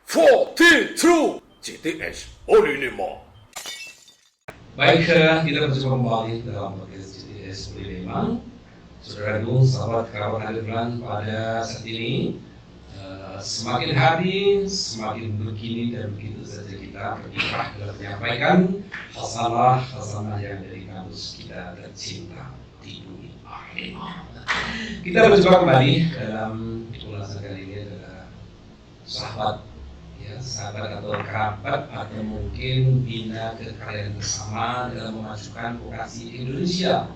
42 GTS Polinema. Baik, kita berjumpa kembali dalam podcast GTS Polinema. Saudaraku, sahabat kerabat Aliflan, pada saat ini semakin hari, semakin begini dan begitu saja kita berkiprah dalam menyampaikan hasanah yang dari kampus kita tercinta di bumi Arema. Kita berjumpa kembali dalam ulasan kali ini adalah sahabat atau kerabat atau mungkin bina kekayaan bersama dalam memajukan vokasi Indonesia.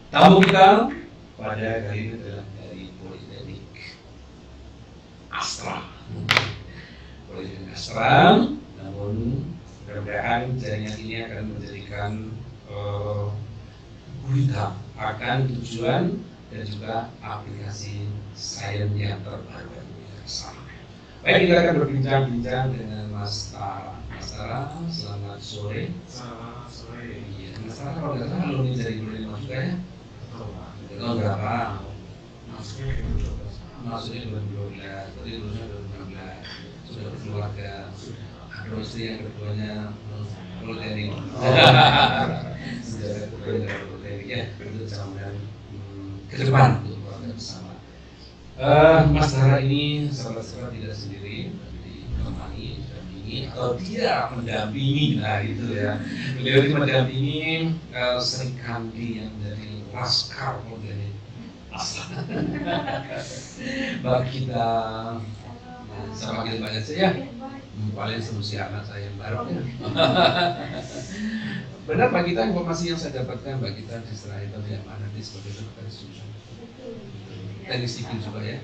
Tamu kita pada kali ini adalah dari Politeknik Astra. Politeknik Astra, namun mudah-mudahan jaringan ini akan menjadikan gurita akan tujuan dan juga aplikasi sains yang terbaru yang sama. Baik, kita akan berbincang-bincang dengan Mas Tara. Mas Tara, selamat sore. Selamat sore. Iya, Mas Tara kalau nggak salah alumni dari Polinema juga ya? Betul, Pak. Tahun berapa? Masuknya 2012. Masuknya 2012, tadi lulusnya 2016. Sudah berkeluarga. Ada istri yang keduanya Politeknik. Sudah keduanya Politeknik ya, untuk zaman ke depan untuk keluarga bersama. Mas Tara ini sahabat-sahabat tidak sendiri, ditemani, didampingi atau dia mendampingi, nah itu ya. Beliau ini mendampingi Sri Kandi yang dari Laskar Politeknik Astra. Bagi kita sama kita banyak saja, paling solusi anak saya yang baru ya. Benar Pak, kita informasi yang saya dapatkan Mbak kita di setelah itu yang mana di sebagai dokter susu. Teknik sipil juga ya?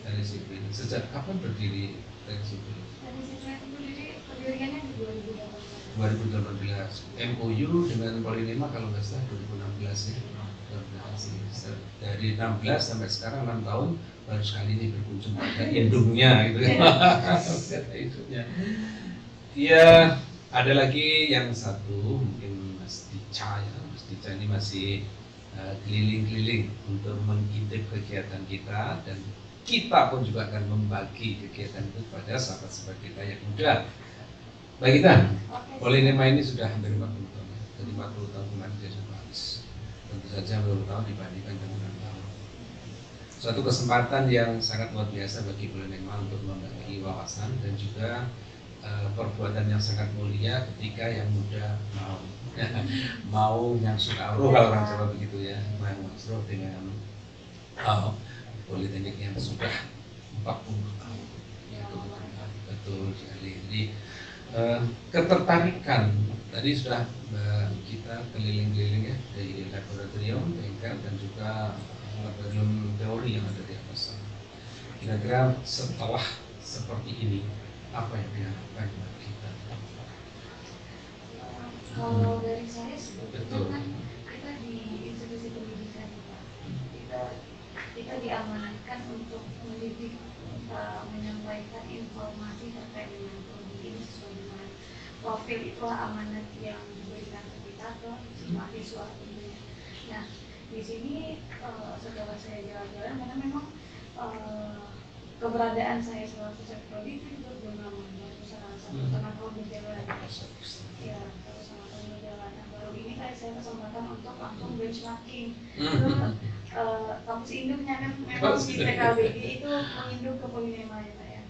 Teknik sipil. Sejak kapan berdiri teknik sipil? Teknik sipil itu pendiriannya di 2018. MOU dengan Polinema kalau nggak salah 2016 ya. Dari 16 sampai sekarang 6 tahun baru sekali ini berkunjung pada indungnya gitu ya. Indungnya. Iya, ada lagi yang satu mungkin Mas Dica ya. Mas Dica ini masih keliling-keliling untuk mengintip kegiatan kita dan kita pun juga akan membagi kegiatan itu kepada sahabat-sahabat kita yang muda. Baik kita, Polinema ini sudah hampir 40 tahun ya. Dari 40 tahun kemarin dia sudah habis. Tentu saja belum tahun dibandingkan dengan 6 tahun. Suatu kesempatan yang sangat luar biasa bagi Polinema untuk membagi wawasan dan juga perbuatan yang sangat mulia ketika yang muda mau yang suka roh kalau orang Jawa begitu ya, mau roh dengan politeknik yang sudah 40 tahun ya, betul sekali. Jadi ketertarikan tadi sudah kita keliling-keliling ya dari laboratorium, bengkel dan juga laboratorium teori yang ada di atas sana. Kira-kira setelah seperti ini apa yang diharapkan bagi kita? Kalau dari saya sebetulnya kan kita di institusi pendidikan kita diamanatkan untuk mendidik, menyampaikan informasi terkait dengan prodi ini sesuai dengan profil itulah amanat yang diberikan ke kita ke mahasiswa tentunya. Nah di sini setelah saya jalan-jalan karena memang keberadaan saya selaku prodi itu juga belum lama, baru setengah tahun berjalan. Ya, terus sama tahun berjalan. Nah, baru ini tadi saya kesempatan untuk langsung benchmarking ke kampus induknya kan memang di PKBG itu menginduk ke Polinema ya Pak ya.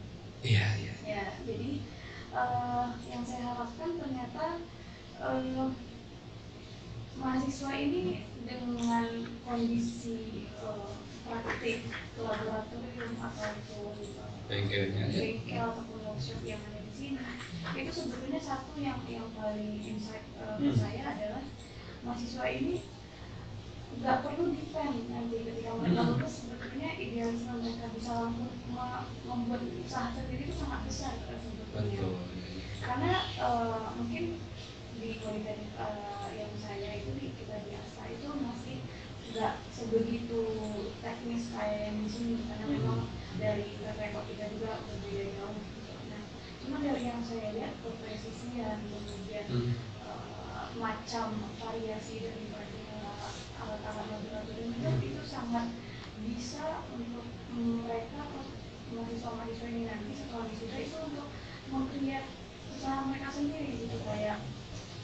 Iya. Ya, jadi yang saya harapkan ternyata mahasiswa ini dengan kondisi praktik laboratorium ataupun Bengkel ataupun workshop yang ada di sini itu sebetulnya satu yang paling insight ke saya adalah mahasiswa ini nggak perlu depend nanti ketika mereka lulus sebetulnya idealisme mereka bisa langsung membuat usaha sendiri itu sangat besar sebetulnya. Karena mungkin di politeknik yang saya itu kita di Astra itu masih nggak sebegitu teknis kayak yang di sini karena memang dari rekod kita juga berbeda jauh. Nah, cuma dari yang saya lihat kepresisian kemudian macam variasi dari alat-alat laboratorium itu sangat bisa untuk mereka mahasiswa-mahasiswa ini nanti setelah wisuda itu untuk mengkreat usaha mereka sendiri gitu, kayak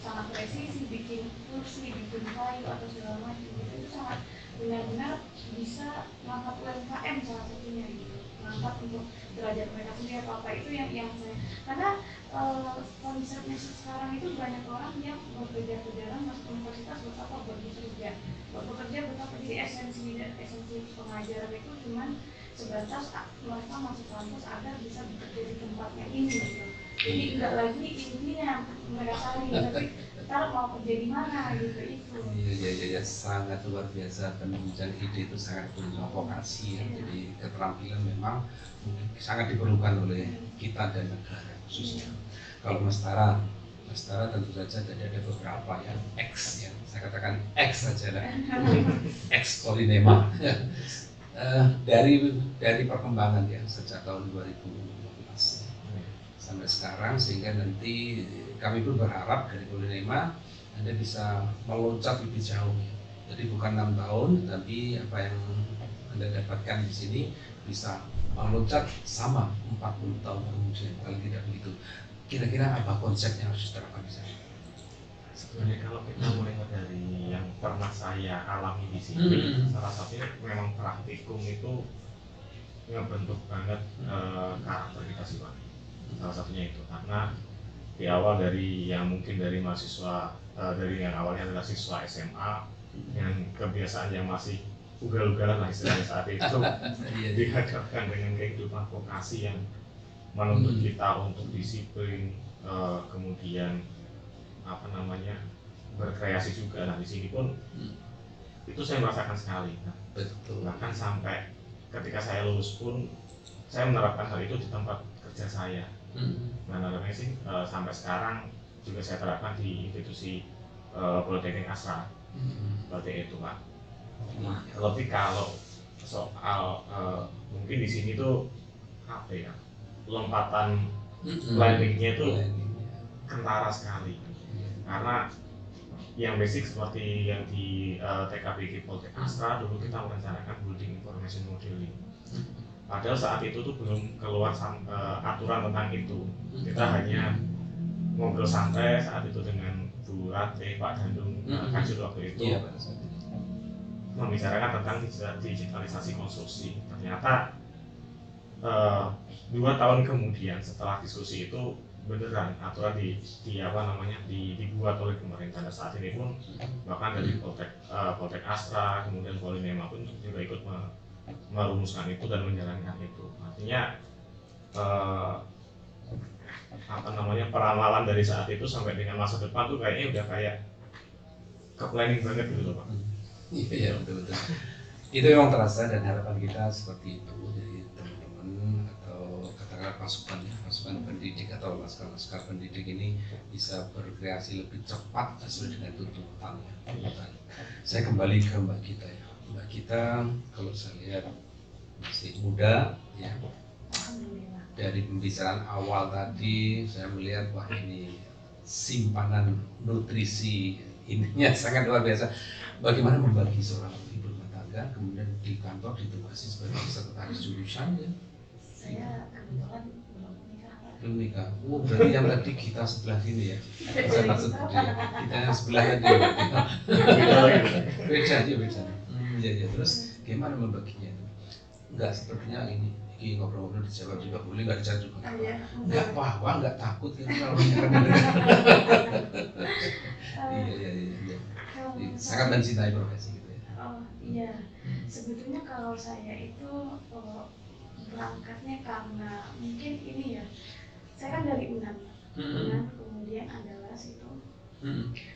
sangat presisi, bikin kursi, bikin kayu atau segala macam gitu. Itu sangat benar-benar bisa mengangkat UMKM salah satunya gitu, mengangkat untuk derajat mereka sendiri atau apa. Itu yang saya, karena konsepnya sekarang itu banyak orang yang berkejar-kejaran masuk universitas buat apa, buat bekerja, buat apa. Jadi esensi pengajaran itu cuman sebatas mereka masuk kampus agar bisa bekerja di tempatnya ini gitu. Jadi enggak lagi intinya mereka cari, tapi ntar mau kerja di mana gitu itu. Iya, sangat luar biasa. Penunjang ide itu sangat bervokasi ya. Jadi keterampilan memang sangat diperlukan oleh kita dan negara khususnya. Kalau Mas Tara tentu saja tadi ada beberapa yang X ya, saya katakan X saja lah, X Polinema. Dari perkembangan ya sejak tahun 2015 sampai sekarang, sehingga nanti kami pun berharap dari Polinema Anda bisa meloncat lebih jauh ya. Jadi bukan 6 tahun, tapi apa yang Anda dapatkan di sini bisa meloncat sama 40 tahun kemudian, kalau tidak begitu. Kira-kira apa konsep yang harus diterapkan di sana? Sebenarnya kalau kita melihat dari yang pernah saya alami di sini, salah satunya memang praktikum itu ngebentuk banget karakter kita sih Pak. Salah satunya itu karena di awal dari yang mungkin dari mahasiswa dari yang awalnya adalah siswa SMA dengan kebiasaan yang masih ugal-ugalan lah istilahnya saat itu, dihadapkan dengan kehidupan vokasi yang menuntut kita untuk disiplin, kemudian berkreasi juga. Nah di sini pun itu saya merasakan sekali. Nah, Betul. bahkan sampai ketika saya lulus pun saya menerapkan hal itu di tempat kerja saya. Nah namanya sih sampai sekarang juga saya terapkan di institusi Politeknik Astra. Seperti itu Pak. Nah, lebih kalau soal mungkin di sini tuh apa ya, lompatan landingnya itu kentara sekali. Karena yang basic seperti yang di TKBG Politeknik Astra dulu kita merencanakan building information modeling. Padahal saat itu tuh belum keluar aturan tentang itu. Kita hanya ngobrol santai saat itu dengan Bu Rate, Pak Dandung, Kanjur waktu itu, membicarakan tentang digitalisasi konstruksi. Ternyata 2 tahun kemudian setelah diskusi itu beneran aturan dibuat oleh pemerintah. Dan saat ini pun bahkan dari Poltek Astra, kemudian Polinema pun juga ikut merumuskan itu dan menjalankan itu. Artinya peramalan dari saat itu sampai dengan masa depan tuh kayaknya udah kayak ke planning banget gitu loh Pak. Iya betul. Itu memang terasa dan harapan kita seperti itu dari teman-teman atau katakanlah pasukan pendidik atau laskar pendidik ini bisa berkreasi lebih cepat sesuai dengan tuntutan. Saya kembali ke Mbak Gita ya. Mbak Gita kalau saya lihat masih muda ya. Dari pembicaraan awal tadi saya melihat wah ini simpanan nutrisi ininya sangat luar biasa. Bagaimana membagi seorang ibu rumah tangga kemudian di kantor ditugasi sebagai sekretaris jurusan ya? Saya kebetulan belum nikah. Oh berarti yang tadi kita sebelah sini ya? Saya maksud dia kita yang sebelah tadi ya? Beda. Ya. Terus gimana membaginya? Enggak sepertinya ini ngobrol-ngobrol dijawab juga boleh, nggak dijawab juga nggak apa-apa, nggak takut gitu kalau iya. Sangat mencintai profesi gitu ya. Oh iya, sebetulnya kalau saya itu berangkatnya karena mungkin ini ya, saya kan dari UNAN, kemudian Andalas itu,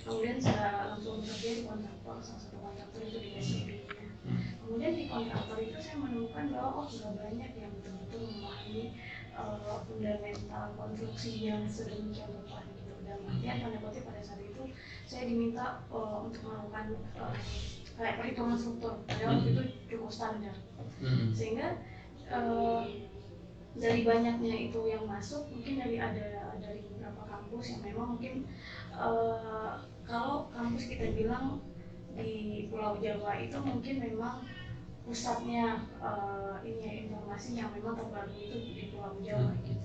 kemudian saya langsung bekerja di kontraktor, salah satu kontraktor itu di SCB-nya. Kemudian di kontraktor itu saya menemukan bahwa sudah banyak yang betul-betul memahami fundamental konstruksi yang sedemikian rupa gitu. Dan artian tanda kutip pada saat itu saya diminta untuk melakukan kayak perhitungan struktur, padahal itu cukup standar. Sehingga dari banyaknya itu yang masuk, mungkin dari beberapa kampus yang memang mungkin kalau kampus kita bilang di Pulau Jawa itu mungkin memang pusatnya informasi yang memang terbaru itu di Pulau Jawa gitu.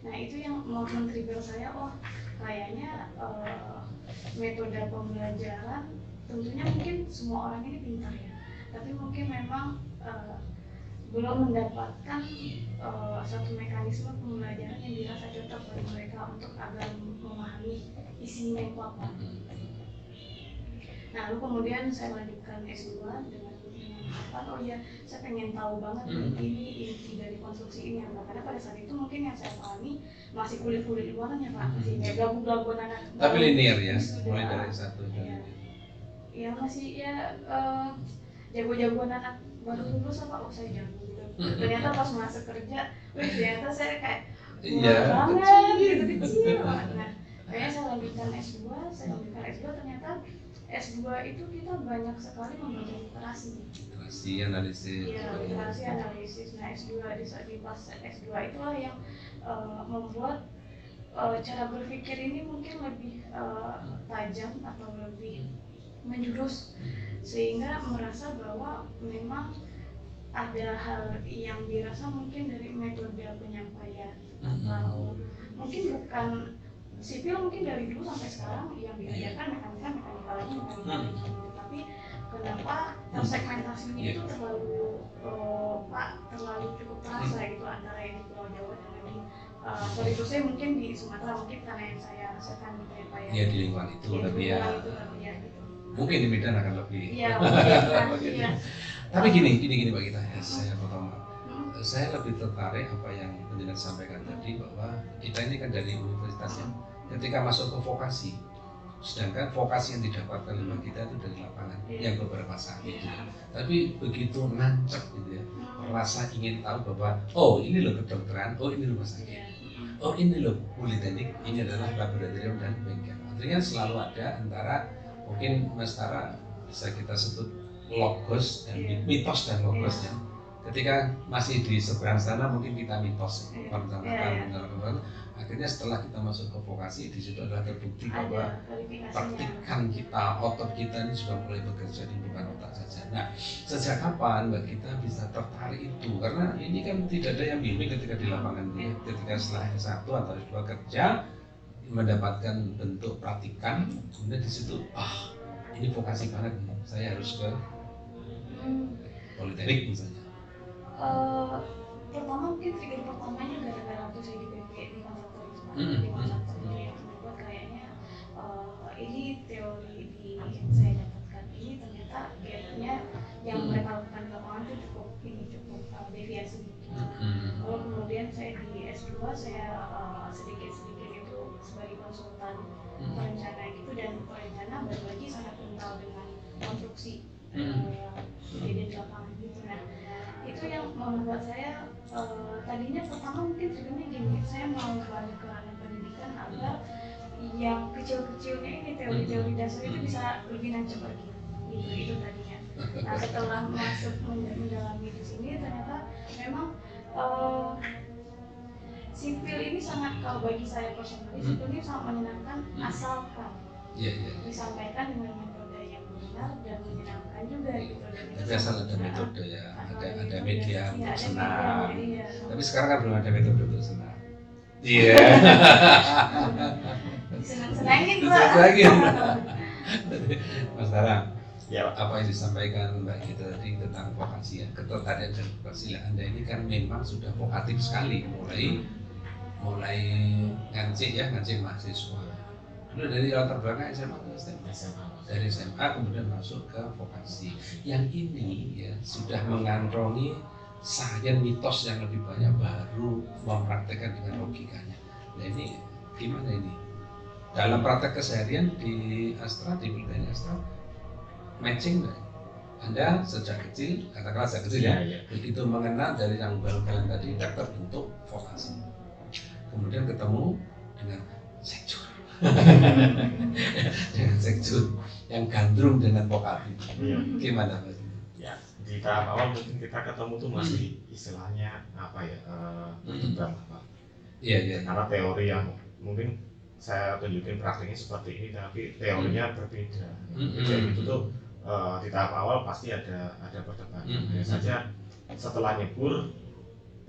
Nah itu yang men-trigger saya, oh kayaknya metode pembelajaran tentunya mungkin semua orang ini pintar ya, tapi mungkin memang belum mendapatkan satu mekanisme pembelajaran yang dirasa cocok bagi mereka untuk agar memahami isinya itu apa. Nah, lalu kemudian saya lanjutkan S2 dengan harapan, oh ya saya pengen tahu banget ini inti dari konstruksi ini apa, karena pada saat itu mungkin yang saya pahami masih kulit-kulit luaran ya Pak, masih kayak gabung-gabungan anak. Tapi linear ya, mulai Sudah, dari satu ya masih ya jago-jagoan anak baru lulus apa, oh saya jago gitu. Ternyata pas masuk kerja, ternyata saya kayak banget gitu, kecil banget. Nah, kayaknya saya lanjutkan S2, ternyata S2 itu kita banyak sekali membaca literasi, analisis. Iya, literasi analisis. Nah, di pas S2 itulah yang membuat cara berpikir ini mungkin lebih tajam atau lebih menjurus, sehingga merasa bahwa memang ada hal yang dirasa mungkin dari metode penyampaian atau mungkin bukan sipil, mungkin dari dulu sampai sekarang yang diajarkan mekanika lagi, tapi kenapa segmentasinya itu terlalu terlalu cukup terasa gitu antara yang di Pulau Jawa dan di sorry itu saya mungkin di Sumatera, mungkin karena yang saya rasakan gitu ya Pak ya, di lingkungan itu, tapi ya gitu. Mungkin di Medan akan lebih. Iya, mungkin iya. Tapi gini Pak Gita, ya, saya potong. Saya lebih tertarik apa yang penjelasan sampaikan tadi, bahwa kita ini kan dari universitas yang ketika masuk ke vokasi, sedangkan vokasi yang didapatkan oleh kita itu dari lapangan yang beberapa saat itu. Tapi begitu nancep gitu ya, rasa ingin tahu bahwa oh ini loh kedokteran, oh ini rumah sakit, oh ini loh politeknik, ini adalah laboratorium dan bengkel. Artinya selalu ada antara, mungkin Mas Tara bisa kita sebut logos dan mitos dan logosnya. Ketika masih di seberang sana mungkin kita mitos, merencanakan. Akhirnya setelah kita masuk ke vokasi, di situ adalah terbukti bahwa praktikan kita, otot kita ini sudah mulai bekerja, di bukan otak saja. Nah, sejak kapan Mbak kita bisa tertarik itu? Karena ini kan tidak ada yang bimbing ketika di lapangan, ketika setelah S1 atau S2 kerja, mendapatkan bentuk praktikan, kemudian di situ ini vokasi banget, saya harus ke politeknik misalnya. Pertama mungkin trigger pertamanya gara-gara waktu saya di kontraktor itu yang membuat kayaknya ini teori yang saya dapatkan ini ternyata gapnya yang mereka lakukan di lapangan itu cukup deviasi. Lalu kemudian saya di S2 saya sedikit itu sebagai konsultan perencana gitu, dan perencana berbagi sangat kental dengan konstruksi kejadian di lapangan gitu. Nah, itu yang membuat saya tadinya pertama mungkin triggernya gini, saya mau balik ke ranah pendidikan agar yang kecil-kecilnya ini teori-teori dasar itu bisa lebih nancep lagi gitu, itu tadinya. Nah, setelah masuk mendalami di sini ternyata memang sipil ini sangat, kalau bagi saya personally, sipil ini sangat menyenangkan asalkan disampaikan dengan metode yang benar dan menyenangkan juga gitu. Tapi asal ada metode ya, ada media untuk senang. Tapi sekarang kan belum ada metode untuk senang. Iya. Senang-senangin Pak. Mas Tara, ya, apa yang disampaikan Mbak Gita tadi tentang vokasi ya, ketertarikan dan vokasi Anda ini kan memang sudah vokatif sekali, mulai ngancing mahasiswa. Dulu dari latar belakang SMA ke SMA. Dari SMA kemudian masuk ke vokasi. Yang ini ya sudah mengantongi sains mitos yang lebih banyak, baru mempraktekkan dengan logikanya. Nah ini gimana ini? Dalam praktek keseharian di Astra, di Politeknik Astra, matching nggak? Anda sejak kecil, katakanlah sejak kecil ya, begitu mengenal dari yang ugal-ugalan tadi, terbentuk vokasi. Kemudian ketemu dengan sekjur. Dengan sekjur yang gandrung dengan vokatif. Gimana Mas? Ya, di tahap awal mungkin kita ketemu tuh masih istilahnya apa ya, berdebat apa. Iya. Karena teori yang mungkin saya tunjukin praktiknya seperti ini, tapi teorinya berbeda. Jadi itu tuh di tahap awal pasti ada perdebatan. Hanya saja setelah nyebur,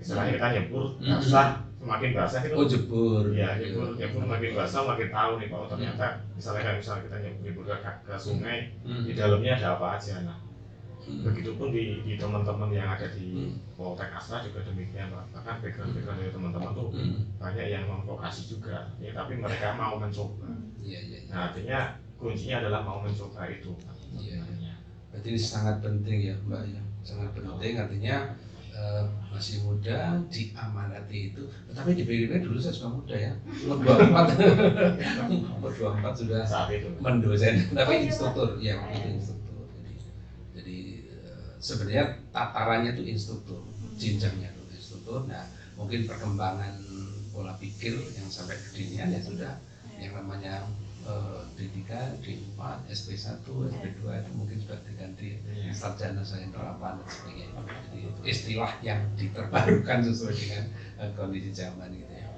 istilahnya kita nyebur, nggak usah semakin basah itu Oh jebur. ya jebur makin basah makin tahu nih kalau ternyata misalnya kita nyebur ke sungai di dalamnya ada apa aja. Nah begitupun di teman-teman yang ada di Poltek Astra juga demikian Pak. Bahkan background dari teman-teman tuh banyak yang memvokasi juga ya, tapi mereka mau mencoba. Nah artinya kuncinya adalah mau mencoba itu. Berarti ini sangat penting ya Mbak ya, sangat penting artinya masih muda diamanati itu. Tetapi di BGP dulu saya juga muda ya, umur 24 sudah Saat itu mendosen, tapi instruktur ya itu instruktur. Jadi sebenarnya tatarannya itu instruktur, jenjangnya itu instruktur. Nah mungkin perkembangan pola pikir yang sampai kedinian ya sudah yang namanya D3, D4, SP1, SP2 itu mungkin sudah diganti sarjana sains terapan dan sebagainya. Jadi itu istilah yang diterbarukan sesuai dengan kondisi zaman gitu ya.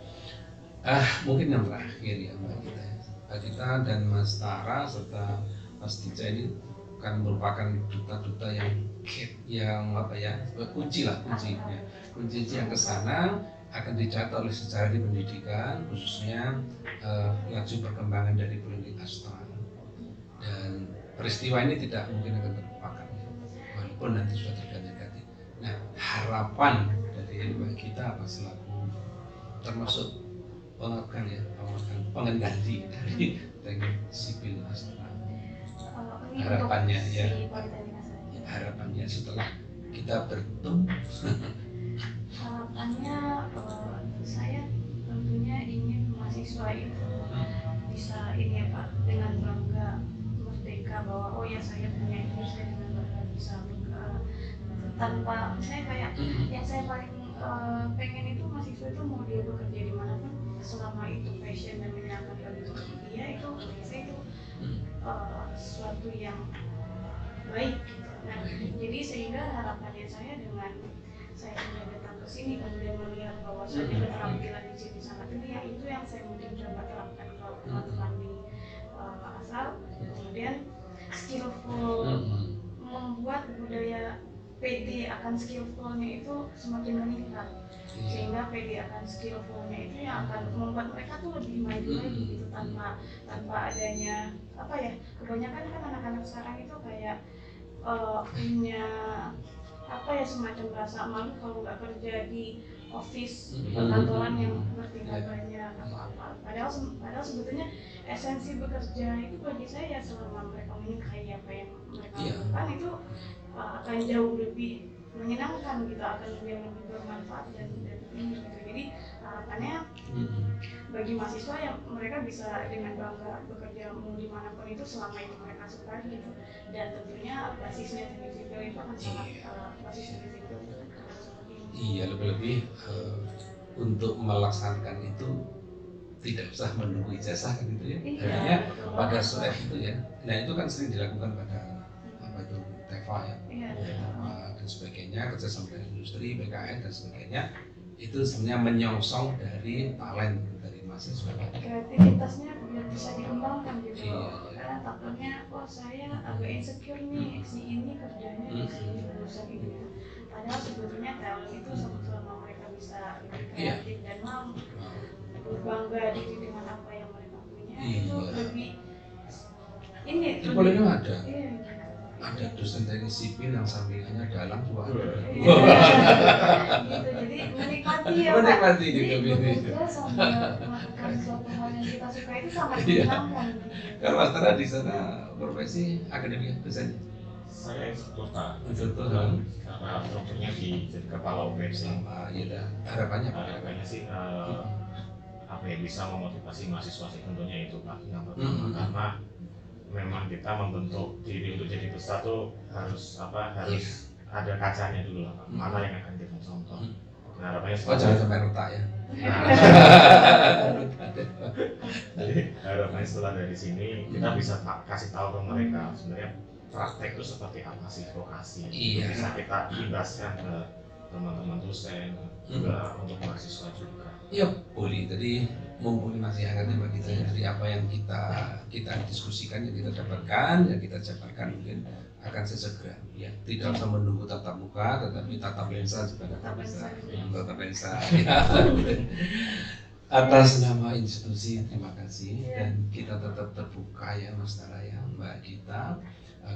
Mungkin yang terakhir ya Mbak kita dan Mas Tara serta Mas Dija ini kan merupakan duta-duta yang apa ya kunci ya. Kunci yang kesana akan dicatat oleh sejarah di pendidikan, khususnya laju perkembangan dari Politeknik Astra. Dan peristiwa ini tidak mungkin akan terlupakan, walaupun nanti sudah terganti-ganti. Nah, harapan dari kita apa selaku termasuk pengganti dari teknik sipil Astra. Harapannya ya, harapannya setelah kita bertemu. Harapannya saya tentunya ingin mahasiswa itu bisa ini ya Pak, dengan bangga merdeka bahwa oh ya saya punya itu, saya dengan bangga bisa tanpa saya kayak yang saya paling pengen itu mahasiswa itu mau dia bekerja dimanapun selama itu passion dan menyenangkan bagi dia itu saya itu sesuatu yang baik. Nah jadi sehingga harapannya saya dengan saya sudah datang ke sini kemudian melihat bahwa saya keterampilan di sini sangat tinggi, ya itu yang saya mungkin coba terapkan ke teman-teman di asal. Kemudian skillful, membuat budaya PD akan skillfulnya itu semakin meningkat, sehingga PD akan skillfulnya itu yang akan membuat mereka tuh lebih maju lagi gitu, tanpa adanya apa ya, kebanyakan kan anak-anak sekarang itu kayak punya apa ya semacam rasa malu kalau nggak kerja di office perkantoran yang bertingkat banyak atau apa. Padahal sebetulnya esensi bekerja itu bagi saya selama mereka menyukai apa yang mereka lakukan itu akan jauh lebih menyenangkan gitu, akan jauh lebih bermanfaat dan ini gitu. Jadi harapannya bagi mahasiswa yang mereka bisa dengan bangga bekerja mau dimanapun itu selama itu mereka suka gitu. Dan tentunya basisnya teknik sipil itu akan sangat basis teknik sipil itu akan seperti ini. Iya, lebih-lebih untuk melaksanakan itu tidak usah menunggu ijazah kan gitu ya. Artinya pada saat itu ya. Nah itu kan sering dilakukan pada apa itu TEFA ya, dan sebagainya, kerjasama dengan industri, BKN dan sebagainya. Itu sebenarnya menyongsong dari talent dari mahasiswa. Kreativitasnya biar bisa dikembangkan gitu. Karena takutnya saya agak insecure nih, si ini kerjanya di sini jurusan ini. Padahal sebetulnya talent itu selama mereka bisa lebih kreatif dan mau berbangga diri dengan apa yang mereka punya, itu lebih ini. Di Polino ada. Gitu. Ada dosen teknik sipil yang sampingannya dalam juga ada. Gitu, jadi menikmati ya Pak. Menikmati juga gitu. Bekerja sambil melakukan sesuatu hal yang kita suka itu sangat menyenangkan. Kalau Mas Tara di sana profesi akademik dosen? Saya instruktur Pak. Instruktur. Karena strukturnya di kepala UPS. Sama, ya dah. Harapannya sih apa ya, bisa memotivasi mahasiswa sih tentunya itu Pak. Yang pertama karena memang kita membentuk diri untuk jadi besar tuh harus ada kacanya dulu lah Pak. Mana yang akan kita contoh. Nah, harapannya jangan sampai retak ya. Jadi harapannya setelah dari sini kita bisa kasih tahu ke mereka sebenarnya praktek itu seperti apa sih, vokasi. Bisa kita ibaskan ke teman-teman dosen juga untuk mahasiswa juga. Iya boleh. Jadi mumpung masih hangatnya Mbak kita dari apa yang kita diskusikan, yang kita dapatkan, yang kita jabarkan mungkin akan sesegera ya, tidak usah menunggu tatap muka, tetapi tatap lensa juga Tatap bisa. lensa. Tatap lensa ya. Atas nama institusi terima kasih, dan kita tetap terbuka ya Mas Tara ya, Mbak Gita,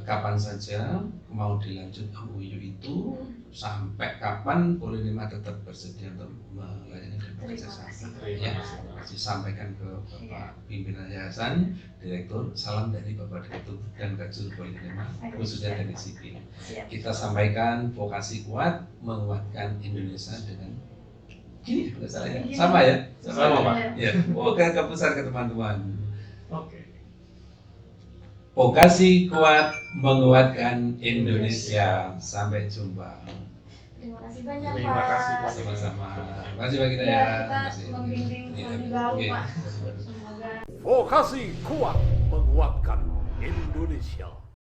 kapan saja mau dilanjut MOU itu, sampai kapan Polilima tetap bersedia untuk melayani dan bekerja sama. Ya, disampaikan ke Bapak Pimpinan Yayasan, Direktur, salam dari Bapak Direktur dan Kajur Polilima, khususnya dari sipil. Kita sampaikan vokasi kuat, menguatkan Indonesia dengan gini, kalau salah ya, sama ya, Sama, Pak. Ya, gagap besar ke teman-teman. Oke. Vokasi kuat, menguatkan Indonesia. Sampai jumpa. Terima kasih banyak Terima Pak. kasih, Pak. Sama-sama. Terima kasih Pak kita Ya, ya. kita membimbing lebih baru Oke. Pak. Semoga Vokasi kuat menguatkan Indonesia.